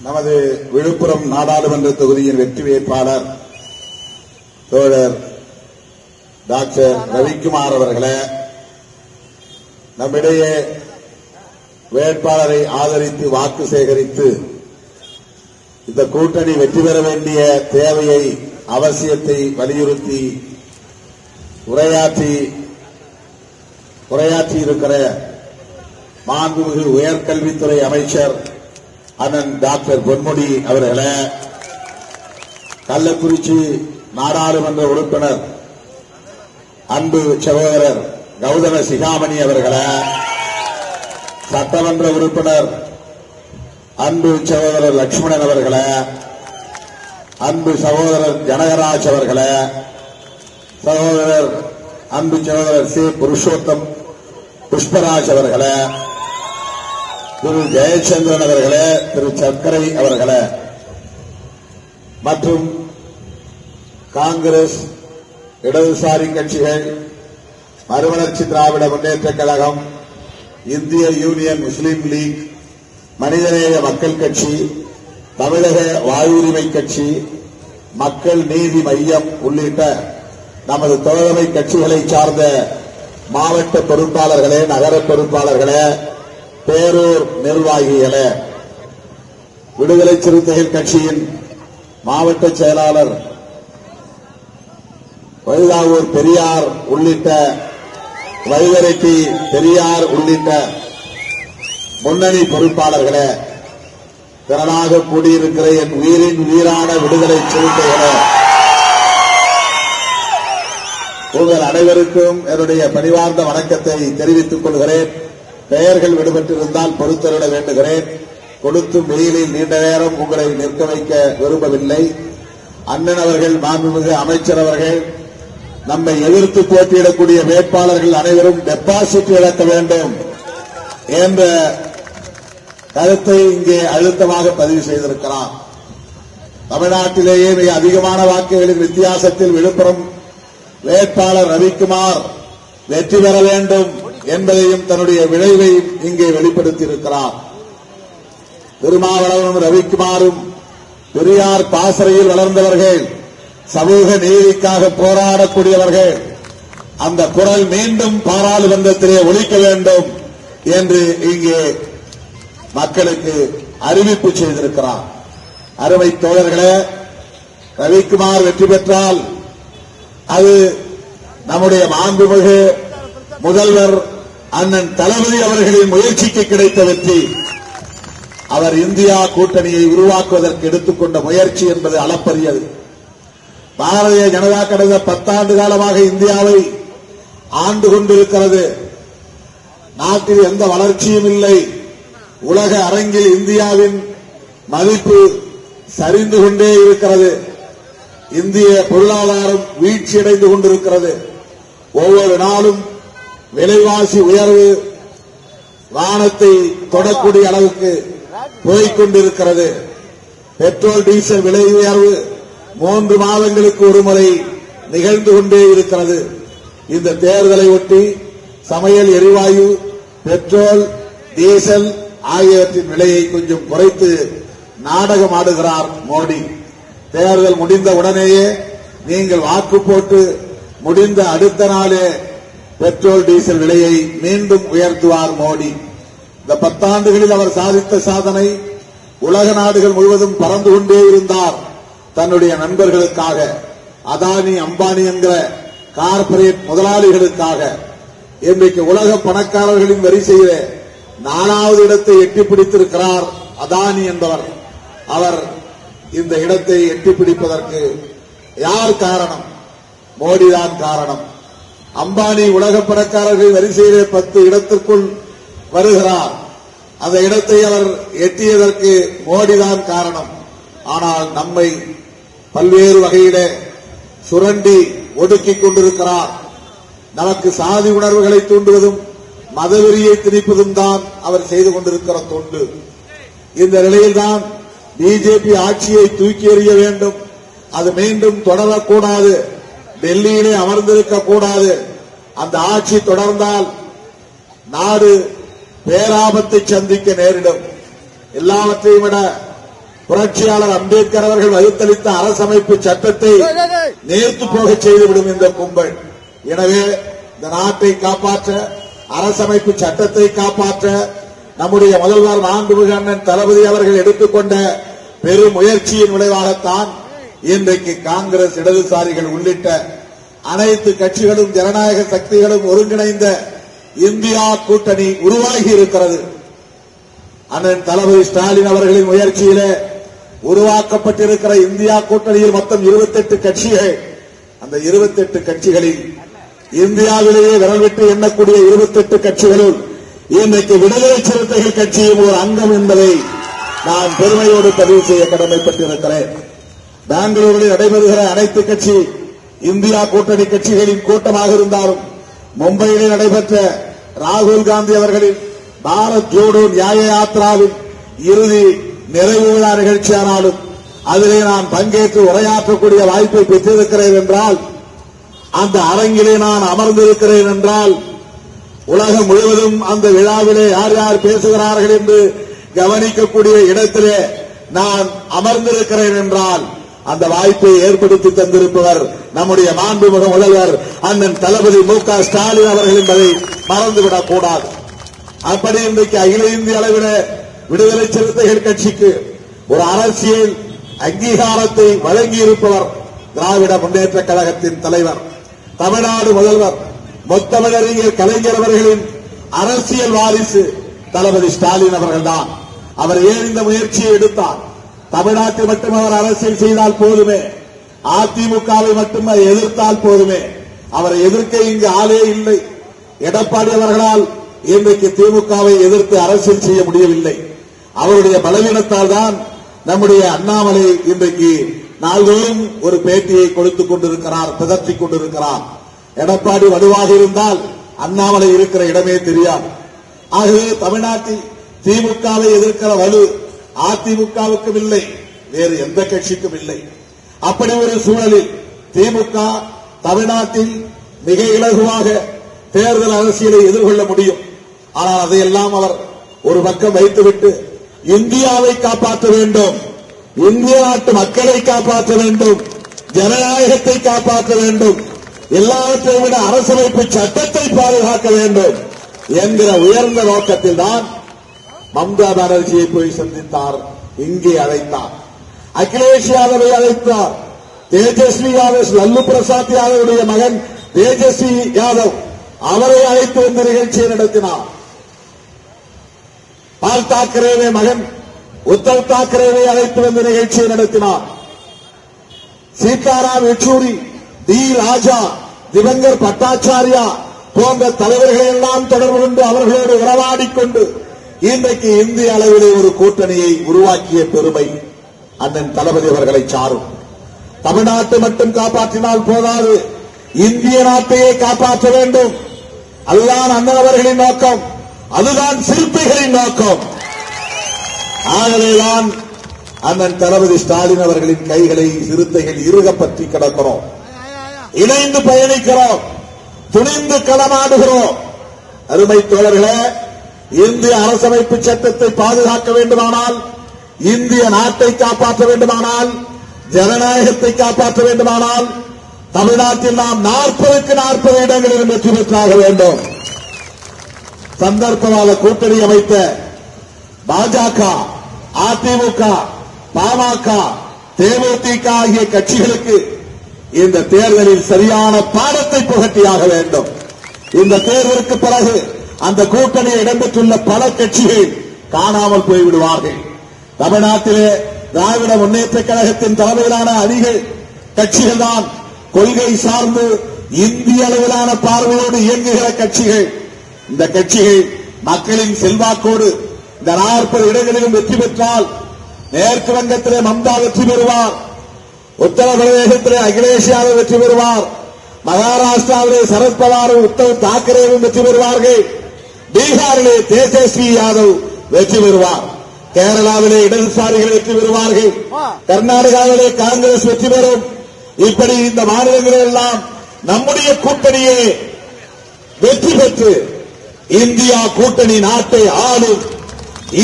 நமது விழுப்புரம் நாடாளுமன்ற தொகுதியின் வெற்றி வேட்பாளர் தோழர் டாக்டர் ரவிக்குமார் அவர்களே, நம்மிடையே வேட்பாளரை ஆதரித்து வாக்கு சேகரித்து இந்த கூட்டணி வெற்றி பெற வேண்டிய தேவையை, அவசியத்தை வலியுறுத்தி உரையாற்றியிருக்கிற மாண்புமிகு உயர்கல்வித்துறை அமைச்சர் அண்ணன் டாக்டர் பொன்முடி அவர்களே, கள்ளக்குறிச்சி நாடாளுமன்ற உறுப்பினர் அன்பு சகோதரர் கௌதம சிகாமணி அவர்களே, சட்டமன்ற உறுப்பினர் அன்பு சகோதரர் லட்சுமணன் அவர்களே, அன்பு சகோதரர் ஜனகராஜ் அவர்களே, சகோதரர் அன்பு சகோதரர் சி புருஷோத்தம் புஷ்பராஜ் அவர்களே, திரு ஜெயச்சந்திரன் அவர்களே, திரு சர்க்கரை அவர்களே, மற்றும் காங்கிரஸ், இடதுசாரி கட்சிகள், மறுமலர்ச்சி திராவிட முன்னேற்றக் கழகம், இந்திய யூனியன் முஸ்லீம் லீக், மனிதநேய மக்கள் கட்சி, தமிழக வாழ்வுரிமை கட்சி, மக்கள் நீதி மையம் உள்ளிட்ட நமது தோழமை கட்சிகளை சார்ந்த மாவட்ட பொறுப்பாளர்களே, நகர பொறுப்பாளர்களே, பேரூர் நிர்வாகிகளே, விடுதலை சிறுத்தைகள் கட்சியின் மாவட்ட செயலாளர் வைதாவூர் பெரியார் உள்ளிட்ட வைகரெட்டி பெரியார் உள்ளிட்ட முன்னணி பொறுப்பாளர்களே, திரளாக கூடியிருக்கிற என் உயிரின் உயிரான விடுதலை சிறுத்தைகளே, உங்கள் அனைவருக்கும் என்னுடைய பணிவார்ந்த வணக்கத்தை தெரிவித்துக் கொள்கிறேன். பெயர்கள் விடுபட்டிருந்தால் பொறுத்தருட வேண்டுகிறேன். கொடுத்தும் வெயிலில் நீண்ட நேரம் உங்களை நிற்க வைக்க விரும்பவில்லை. அண்ணன் அவர்கள், மாண்புமிகு அமைச்சர் அவர்கள், நம்மை எதிர்த்து போட்டியிடக்கூடிய வேட்பாளர்கள் அனைவரும் டெபாசிட் இழக்க வேண்டும் என்ற கருத்தை இங்கே அழுத்தமாக பதிவு செய்திருக்கிறார். தமிழ்நாட்டிலேயே மிக அதிகமான வாக்குகளின் வித்தியாசத்தில் விழுப்புரம் வேட்பாளர் ரவிக்குமார் வெற்றி பெற வேண்டும் என்பதையும் தன்னுடைய விளைவை இங்கே வெளிப்படுத்தியிருக்கிறார். திருமாவளவனும் ரவிக்குமாரும் பெரியார் பாசறையில் வளர்ந்தவர்கள், சமூக நீதிக்காக போராடக்கூடியவர்கள். அந்த குரல் மீண்டும் பாராளுமன்றத்திலே ஒலிக்க வேண்டும் என்று இங்கே மக்களுக்கு அறிவிப்பு செய்திருக்கிறார். அருமை தோழர்களே, ரவிக்குமார் வெற்றி பெற்றால் அது நம்முடைய மாண்புமிகு முதல்வர் அண்ணன் தளபதி அவர்களின் முயற்சிக்கு கிடைத்த வெற்றி. அவர் இந்தியா கூட்டணியை உருவாக்குவதற்கு எடுத்துக்கொண்ட முயற்சி என்பது அளப்பரியது. பாரதிய ஜனதா கடந்த 10 ஆண்டு காலமாக இந்தியாவை ஆண்டு கொண்டிருக்கிறது. நாட்டில் எந்த வளர்ச்சியும் இல்லை. உலக அரங்கில் இந்தியாவின் மதிப்பு சரிந்து கொண்டே இருக்கிறது. இந்திய பொருளாதாரம் வீழ்ச்சியடைந்து கொண்டிருக்கிறது. ஒவ்வொரு நாளும் விலைவாசி உயர்வு வானத்தை தொடக்கூடிய அளவுக்கு போய்க் கொண்டிருக்கிறது. பெட்ரோல் டீசல் விலை உயர்வு 3 மாதங்களுக்கு ஒருமுறை நிகழ்ந்து கொண்டே இருக்கிறது. இந்த தேர்தலை ஒட்டி சமையல் எரிவாயு, பெட்ரோல், டீசல் ஆகியவற்றின் விலையை கொஞ்சம் குறைத்து நாடகம் ஆடுகிறார் மோடி. தேர்தல் முடிந்த உடனேயே நீங்கள் வாக்கு போட்டு முடிந்த அடுத்த நாளே பெட்ரோல் டீசல் விலையை மீண்டும் உயர்த்துவார் மோடி. இந்த 10 ஆண்டுகளில் அவர் சாதித்த சாதனை, உலக நாடுகள் முழுவதும் பறந்து கொண்டே இருந்தார் தன்னுடைய நண்பர்களுக்காக, அதானி அம்பானி என்கிற கார்ப்பரேட் முதலாளிகளுக்காக. இன்றைக்கு உலக பணக்காரர்களின் வரிசையிலே 4வது இடத்தை எட்டி பிடித்திருக்கிறார் அதானி என்பவர். அவர் இந்த இடத்தை எட்டி பிடிப்பதற்கு யார் காரணம்? மோடிதான் காரணம். அம்பானி உலக பணக்காரர்கள் வரிசையிலே 10 இடத்திற்குள் வருகிறார். அந்த இடத்தை அவர் எட்டியதற்கு மோடிதான் காரணம். ஆனால் நம்மை பல்வேறு வகையிலே சுரண்டி ஒடுக்கிக் கொண்டிருக்கிறார். நமக்கு சாதி உணர்வுகளை தூண்டுவதும் மதவெறியை திணிப்பதும் தான் அவர் செய்து கொண்டிருக்கிற தொண்டு. இந்த நிலையில்தான் பிஜேபி ஆட்சியை தூக்கி எறிய வேண்டும். அது மீண்டும் தொடரக்கூடாது. டெல்லியிலே அமர்ந்திருக்க கூடாது. அந்த ஆட்சி தொடர்ந்தால் நாடு பேராபத்தை சந்திக்க நேரிடும். எல்லாவற்றையும் விட புரட்சியாளர் அம்பேத்கர் அவர்கள் வகுத்தளித்த அரசமைப்பு சட்டத்தை நேர்த்து போக செய்துவிடும் இந்த கும்பல். எனவே இந்த நாட்டை காப்பாற்ற, அரசமைப்பு சட்டத்தை காப்பாற்ற நம்முடைய முதல்வர் மாண்புமிகு அண்ணன் தளபதி அவர்கள் எடுத்துக்கொண்ட பெரும் முயற்சியின் விளைவாகத்தான் இன்றைக்கு காங்கிரஸ், இடதுசாரிகள் உள்ளிட்ட அனைத்து கட்சிகளும் ஜனநாயக சக்திகளும் ஒருங்கிணைந்த இந்தியா கூட்டணி உருவாகி இருக்கிறது. அண்ணன் தளபதி ஸ்டாலின் அவர்களின் முயற்சியிலே உருவாக்கப்பட்டிருக்கிற இந்தியா கூட்டணியில் மொத்தம் 28 கட்சிகள். அந்த 28 கட்சிகளில் இந்தியாவிலேயே விரல் விட்டு எண்ணக்கூடிய 28 கட்சிகளுள் இன்றைக்கு விடுதலை சிறுத்தைகள் கட்சியும் ஒரு அங்கம் என்பதை நான் பெருமையோடு பதிவு செய்ய கடமைப்பட்டிருக்கிறேன். பெங்களூரில் நடைபெறுகிற அனைத்து கட்சி இந்தியா கூட்டணி கட்சிகளின் கூட்டமாக இருந்தாலும், மும்பையிலே நடைபெற்ற ராகுல் காந்தி அவர்களின் பாரத் ஜோடோ நியாய யாத்திராவின் இறுதி நிறைவு விழா நிகழ்ச்சியானாலும் அதிலே நான் பங்கேற்று உரையாற்றக்கூடிய வாய்ப்பை பெற்றிருக்கிறேன் என்றால், அந்த அரங்கிலே நான் அமர்ந்திருக்கிறேன் என்றால், உலகம் முழுவதும் அந்த விழாவிலே யார் யார் பேசுகிறார்கள் என்று கவனிக்கக்கூடிய இடத்திலே நான் அமர்ந்திருக்கிறேன் என்றால், அந்த வாய்ப்பை ஏற்படுத்தி தந்திருப்பவர் நம்முடைய மாண்புமிகு முதல்வர் அண்ணன் தளபதி மு.க. ஸ்டாலின் அவர்கள் என்பதை மறந்துவிடக் கூடாது. அப்படி இன்றைக்கு அகில இந்திய அளவில் விடுதலை சிறுத்தைகள் கட்சிக்கு ஒரு அரசியல் அங்கீகாரத்தை வழங்கியிருப்பவர் திராவிட முன்னேற்ற கழகத்தின் தலைவர், தமிழ்நாடு முதல்வர், முத்தமிழறிஞர் கலைஞர் அவர்களின் அரசியல் வாரிசு தளபதி ஸ்டாலின் அவர்கள்தான். அவர் ஏன் இந்த முயற்சியை எடுத்தார்? தமிழ்நாட்டில் மட்டும் அவர் அரசியல் செய்தால் போதுமே, அதிமுகவை மட்டும் எதிர்த்தால் போதுமே. அவரை எதிர்க்க இங்கு ஆளே இல்லை. எடப்பாடி அவர்களால் இன்றைக்கு திமுகவை எதிர்த்து அரசியல் செய்ய முடியவில்லை. அவருடைய பலவீனத்தால் தான் நம்முடைய அண்ணாமலை இன்றைக்கு நாள்தோறும் ஒரு பேட்டியை கொடுத்துக் கொண்டிருக்கிறார், பிதற்றிக் கொண்டிருக்கிறார். எடப்பாடி வலுவாக இருந்தால் அண்ணாமலை இருக்கிற இடமே தெரியாது. ஆகவே தமிழ்நாட்டில் திமுகவை எதிர்க்கிற வலு அதிமுகவுக்கும் இல்லை, வேறு எந்த கட்சிக்கும் இல்லை. அப்படி ஒரு சூழலில் திமுக தமிழ்நாட்டில் மிக இலகுவாக தேர்தல் அரசியலை எதிர்கொள்ள முடியும். ஆனால் அதையெல்லாம் அவர் ஒரு பக்கம் வைத்துவிட்டு இந்தியாவை காப்பாற்ற வேண்டும், இந்திய நாட்டு மக்களை காப்பாற்ற வேண்டும், ஜனநாயகத்தை காப்பாற்ற வேண்டும், எல்லாவற்றை விட அரசமைப்பு சட்டத்தை பாதுகாக்க வேண்டும் என்கிற உயர்ந்த நோக்கத்தில் தான் மம்தா பானர்ஜியை போய் சந்தித்தார், இங்கே அழைத்தார். அகிலேஷ் யாதவை அழைத்தார். தேஜஸ்வி யாதவ், லல்லு பிரசாத் யாதவுடைய மகன் தேஜஸ்வி யாதவ் அவரை அழைத்து வந்த நிகழ்ச்சியை நடத்தினார். பால் தாக்கரேவே மகன் உத்தவ் தாக்கரேவை அழைத்து வந்த நிகழ்ச்சியை நடத்தினார். சீதாராம் யெச்சூரி, டி ராஜா, திவங்கர் பட்டாச்சாரியா போன்ற தலைவர்களை எல்லாம் தொடர்பு கொண்டு அவர்களோடு உறவாடிக் கொண்டு இன்றைக்கு இந்திய அளவிலே ஒரு கூட்டணியை உருவாக்கிய பெருமை அண்ணன் தளபதி அவர்களை சாரும். தமிழ்நாட்டை மட்டும் காப்பாற்றினால் போதாது, இந்திய நாட்டையே காப்பாற்ற வேண்டும். அதுதான் அண்ணன் அவர்களின் நோக்கம், அதுதான் சிற்பிகளின் நோக்கம். ஆகவேதான் அண்ணன் தளபதி ஸ்டாலின் அவர்களின் கைகளை சிறுத்தைகள் இறுக பற்றி கிடக்கிறோம், இணைந்து பயணிக்கிறோம், துணிந்து களமாடுகிறோம். அருமை தோழர்களே, இந்திய அரசமைப்பு சட்டத்தை பாதுகாக்க வேண்டுமானால், இந்திய நாட்டை காப்பாற்ற வேண்டுமானால், ஜனநாயகத்தை காப்பாற்ற வேண்டுமானால், தமிழ்நாட்டில் நாம் 40க்கு 40 இடங்களில் வெற்றி பெற்றாக வேண்டும். சந்தர்ப்பவாத கூட்டணி அமைத்த பாஜக, அதிமுக, பாமக, தேமுதிக ஆகிய கட்சிகளுக்கு இந்த தேர்தலில் சரியான பாடத்தை புகட்டியாக வேண்டும். இந்த தேர்தலுக்கு பிறகு அந்த கூட்டணியில் இடம்பெற்றுள்ள பல கட்சிகள் காணாமல் போய்விடுவார்கள். தமிழ்நாட்டிலே திராவிட முன்னேற்ற கழகத்தின் தலைமையிலான அணிகள் கட்சிகள் தான் கொள்கை சார்ந்து இந்திய அளவிலான பார்வையோடு இயங்குகிற கட்சிகள். இந்த கட்சிகள் மக்களின் செல்வாக்கோடு இந்த 40 இடங்களிலும் வெற்றி பெற்றால், மேற்கு வங்கத்திலே மம்தா வெற்றி பெறுவார், உத்தரப்பிரதேசத்திலே அகிலேஷ் யாதவ் வெற்றி பெறுவார், மகாராஷ்டிராவிலே சரத்பவாரும் உத்தவ் தாக்கரேவும் வெற்றி பெறுவார்கள், பீகாரிலே தேஜஸ்வி யாதவ் வெற்றி பெறுவார், கேரளாவிலே இடதுசாரிகள் வெற்றி பெறுவார்கள், கர்நாடகாவிலே காங்கிரஸ் வெற்றி பெறும். இப்படி இந்த மாநிலங்களில் எல்லாம் நம்முடைய கூட்டணியே வெற்றி பெற்று இந்தியா கூட்டணி நாட்டை ஆளும்,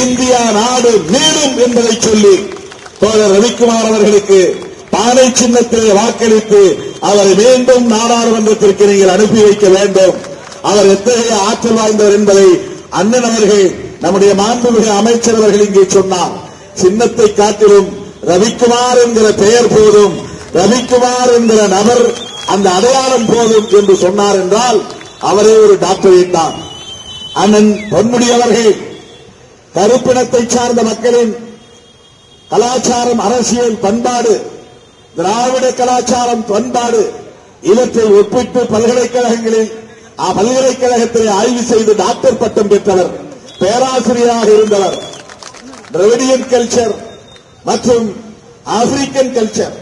இந்தியா நாடு மீளும் என்பதை சொல்லி தோழர் ரவிக்குமார் அவர்களுக்கு பானை சின்னத்திலே வாக்களித்து அவரை மீண்டும் நாடாளுமன்றத்திற்கு நீங்கள் அனுப்பி வைக்க வேண்டும். அவர் எத்தகைய ஆற்றல் வாய்ந்தவர் என்பதை அண்ணன் அவர்கள், நம்முடைய மாண்புமிகு அமைச்சர் அவர்கள் இங்கே சொன்னார். சின்னத்தை காட்டிலும் ரவிக்குமார் என்கிற பெயர் போதும், ரவிக்குமார் என்கிற நபர் அந்த அடையாளம் போதும் என்று சொன்னார் என்றால் அவரே ஒரு டாக்டரேட் தான். அண்ணன் பொன்முடி அவர்கள் கருப்பினத்தை சார்ந்த மக்களின் கலாச்சாரம், அரசியல், பண்பாடு, திராவிட கலாச்சாரம், பண்பாடு இவற்றை ஒப்பிட்டு பல்கலைக்கழகத்தில் ஆய்வு செய்து டாக்டர் பட்டம் பெற்றவர், பேராசிரியராக இருந்தவர். டிராவிடியன் கல்ச்சர் மற்றும் ஆப்பிரிக்கன் கல்ச்சர்,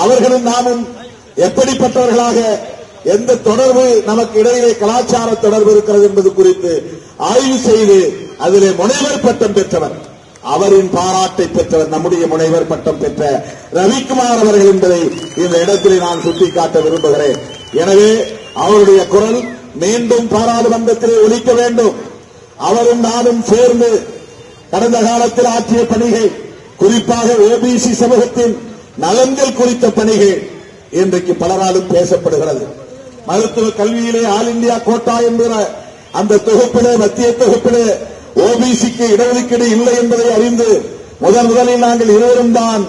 அவர்களும் நாமும் எப்படிப்பட்டவர்களாக, எந்த தொடர்பு நமக்கு இடையிலே கலாச்சார தொடர்பு இருக்கிறது என்பது குறித்து ஆய்வு செய்து அதிலே முனைவர் பட்டம் பெற்றவர், அவரின் பாராட்டை பெற்றவர் நம்முடைய முனைவர் பட்டம் பெற்ற ரவிக்குமார் அவர்கள் என்பதை இந்த இடத்திலே நான் சுட்டிக்காட்ட விரும்புகிறேன். எனவே அவருடைய குரல் மீண்டும் பாராளுமன்றத்திலே ஒலிக்க வேண்டும். அவரும் நானும் சேர்ந்து கடந்த காலத்தில் ஆற்றிய பணிகள், குறிப்பாக ஓபிசி சமூகத்தின் நலன்கள் குறித்த பணிகள் இன்றைக்கு பலராலும் பேசப்படுகிறது. மருத்துவ கல்வியிலே ஆல் இந்தியா கோட்டா என்கிற அந்த தொகுப்பிலே, மத்திய தொகுப்பிலே ஓபிசிக்கு இடஒதுக்கீடு இல்லை என்பதை அறிந்து முதலில் நாங்கள் இருவரும் தான்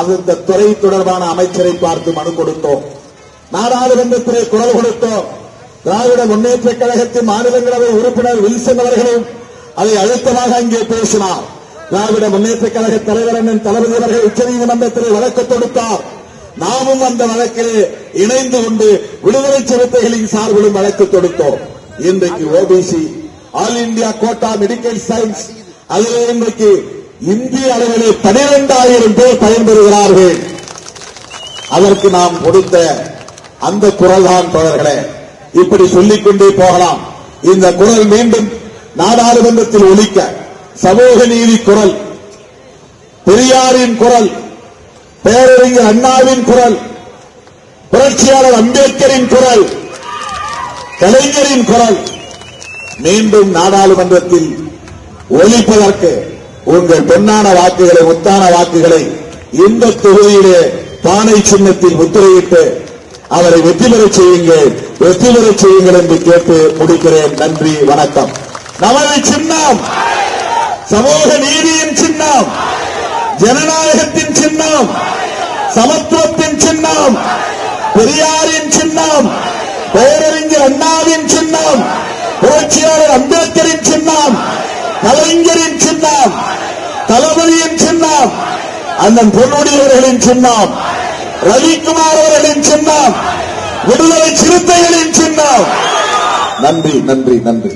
அந்த துறை தொடர்பான அமைச்சரை பார்த்து மனு கொடுத்தோம். நாடாளுமன்றத்திலே குரல் கொடுத்தோம். திராவிட முன்னேற்ற கழகத்தின் மாநிலங்களவை உறுப்பினர் வில்சன் அவர்களும் அதை அழுத்தமாக அங்கே பேசினார். திராவிட முன்னேற்ற கழக தலைவர் அண்ணன் தளபதி அவர்கள் உச்சநீதிமன்றத்தில் வழக்கு தொடுத்தார். நாமும் அந்த வழக்கிலே இணைந்து கொண்டு விடுதலை சிறுத்தைகளின் சார்பிலும் வழக்கு தொடுத்தோம். இன்றைக்கு OBC all India quota medical science, அதிலே இன்றைக்கு இந்திய அளவிலே 12,000 பேர் பயன்பெறுகிறார்கள். அதற்கு நாம் கொடுத்த அந்த குரல் தான் தோழர்களே. இப்படி சொல்லிக் கொண்டே போகலாம். இந்த குரல் மீண்டும் நாடாளுமன்றத்தில் ஒலிக்க, சமூக நீதி குரல், பெரியாரின் குரல், பேரறிஞர் அண்ணாவின் குரல், புரட்சியாளர் அம்பேத்கரின் குரல், கலைஞரின் குரல் மீண்டும் நாடாளுமன்றத்தில் ஒலிப்பதற்கு உங்கள் பொன்னான வாக்குகளை, முத்தான வாக்குகளை இந்த தொகுதியிலே பானை சின்னத்தில் முத்திரையிட்டு அவரை வெற்றி பெறச் செய்யுங்கள் என்று கேட்டு முடிக்கிறேன். நன்றி, வணக்கம். நமது சின்னம் சமூக நீதியின் சின்னம், ஜனநாயகத்தின் சின்னம், சமத்துவத்தின் சின்னம், பெரியாரின் சின்னம், பேரறிஞர் அண்ணாவின் சின்னம், புரட்சியாளர் அம்பேத்கரின் சின்னம், கலைஞரின் சின்னம், தளபதியின் சின்னம், அண்ணன் பொன்முடி அவர்களின் சின்னம், ரவிக்குமார் அவர்களின் சின்னம், விடுதலை சிறுத்தைகளின் சின்னம். நன்றி, நன்றி, நன்றி.